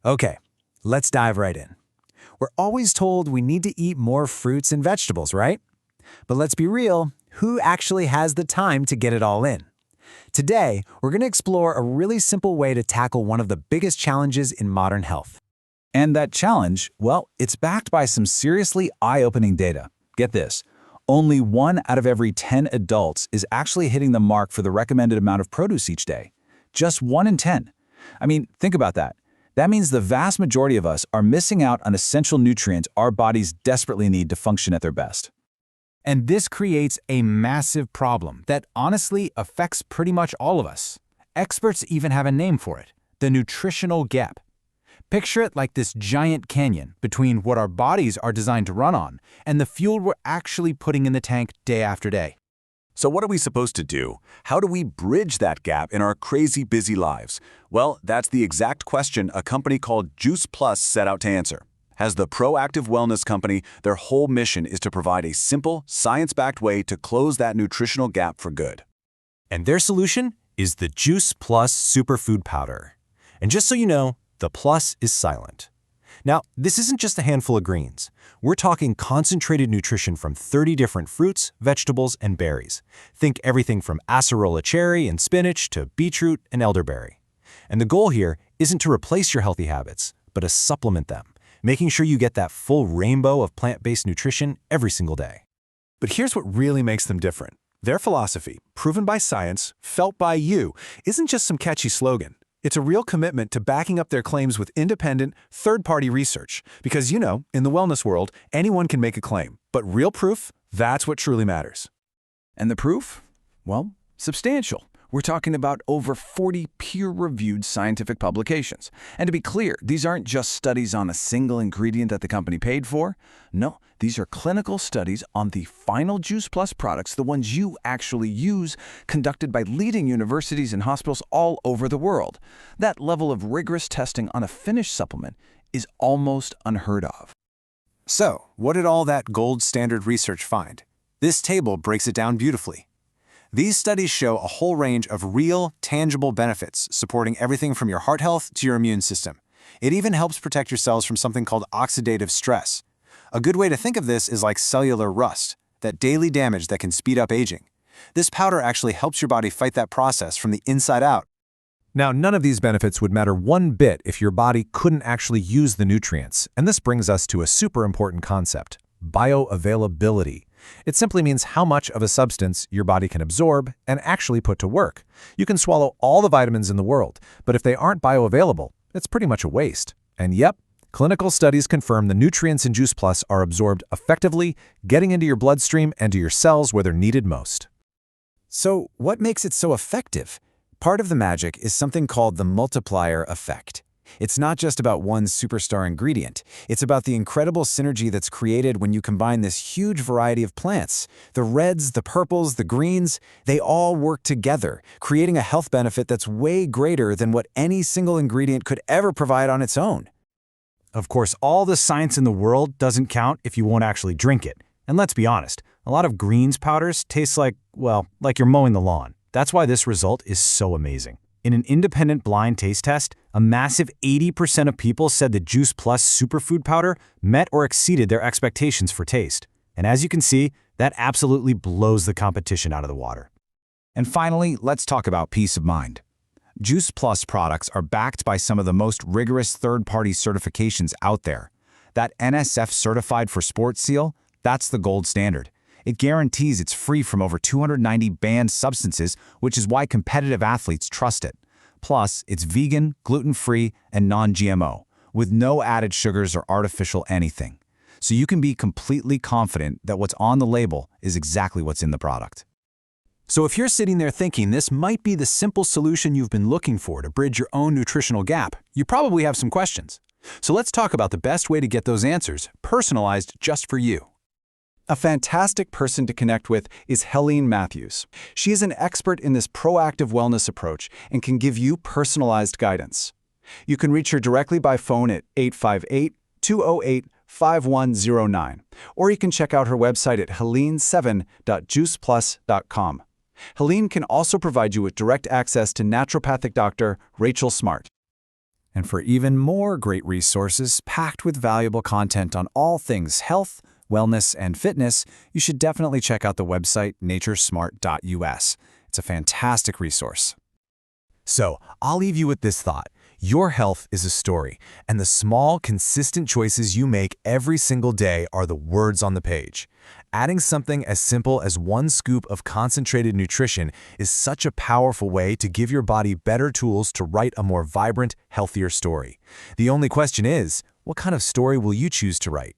Okay, let's dive right in. We're always told we need to eat more fruits and vegetables, right? But let's be real, who actually has the time to get it all in? Today, we're going to explore a really simple way to tackle one of the biggest challenges in modern health. And that challenge, well, it's backed by some seriously eye-opening data. Get this, only 1 out of every 10 adults is actually hitting the mark for the recommended amount of produce each day. Just 1 in 10. I mean, think about that. That means the vast majority of us are missing out on essential nutrients our bodies desperately need to function at their best. And this creates a massive problem that honestly affects pretty much all of us. Experts even have a name for it, the nutritional gap. Picture it like this giant canyon between what our bodies are designed to run on and the fuel we're actually putting in the tank day after day. So what are we supposed to do? How do we bridge that gap in our crazy busy lives? Well, that's the exact question a company called Juice Plus set out to answer. As the proactive wellness company, their whole mission is to provide a simple, science-backed way to close that nutritional gap for good. And their solution is the Juice Plus Superfood Powder. And just so you know, the plus is silent. Now, this isn't just a handful of greens. We're talking concentrated nutrition from 30 different fruits, vegetables, and berries. Think everything from acerola cherry and spinach to beetroot and elderberry. And the goal here isn't to replace your healthy habits, but to supplement them, making sure you get that full rainbow of plant-based nutrition every single day. But here's what really makes them different. Their philosophy, proven by science, felt by you, isn't just some catchy slogan. It's a real commitment to backing up their claims with independent, third-party research. Because, in the wellness world, anyone can make a claim. But real proof, that's what truly matters. And the proof? Well, substantial. We're talking about over 40 peer-reviewed scientific publications. And to be clear, these aren't just studies on a single ingredient that the company paid for. No, these are clinical studies on the final Juice Plus products, the ones you actually use, conducted by leading universities and hospitals all over the world. That level of rigorous testing on a finished supplement is almost unheard of. So, what did all that gold standard research find? This table breaks it down beautifully. These studies show a whole range of real, tangible benefits, supporting everything from your heart health to your immune system. It even helps protect your cells from something called oxidative stress. A good way to think of this is like cellular rust, that daily damage that can speed up aging. This powder actually helps your body fight that process from the inside out. Now, none of these benefits would matter one bit if your body couldn't actually use the nutrients, and this brings us to a super important concept, bioavailability. It simply means how much of a substance your body can absorb and actually put to work. You can swallow all the vitamins in the world, but if they aren't bioavailable, it's pretty much a waste. And yep, clinical studies confirm the nutrients in Juice Plus are absorbed effectively, getting into your bloodstream and to your cells where they're needed most. So, what makes it so effective? Part of the magic is something called the multiplier effect. It's not just about one superstar ingredient. It's about the incredible synergy that's created when you combine this huge variety of plants. The reds, the purples, the greens, they all work together, creating a health benefit that's way greater than what any single ingredient could ever provide on its own. Of course, all the science in the world doesn't count if you won't actually drink it. And let's be honest, a lot of greens powders taste like you're mowing the lawn. That's why this result is so amazing. In an independent blind taste test, a massive 80% of people said the Juice Plus Superfood Powder met or exceeded their expectations for taste. And as you can see, that absolutely blows the competition out of the water. And finally, let's talk about peace of mind. Juice Plus products are backed by some of the most rigorous third-party certifications out there. That NSF Certified for Sports seal, that's the gold standard. It guarantees it's free from over 290 banned substances, which is why competitive athletes trust it. Plus, it's vegan, gluten-free, and non-GMO, with no added sugars or artificial anything. So you can be completely confident that what's on the label is exactly what's in the product. So if you're sitting there thinking this might be the simple solution you've been looking for to bridge your own nutritional gap, you probably have some questions. So let's talk about the best way to get those answers, personalized just for you. A fantastic person to connect with is Helene Matthews. She is an expert in this proactive wellness approach and can give you personalized guidance. You can reach her directly by phone at 858-208-5109, or you can check out her website at helene7.juiceplus.com. Helene can also provide you with direct access to naturopathic doctor Rachel Smart. And for even more great resources packed with valuable content on all things health, wellness, and fitness, you should definitely check out the website naturesmart.us. It's a fantastic resource. So, I'll leave you with this thought. Your health is a story, and the small, consistent choices you make every single day are the words on the page. Adding something as simple as 1 scoop of concentrated nutrition is such a powerful way to give your body better tools to write a more vibrant, healthier story. The only question is, what kind of story will you choose to write?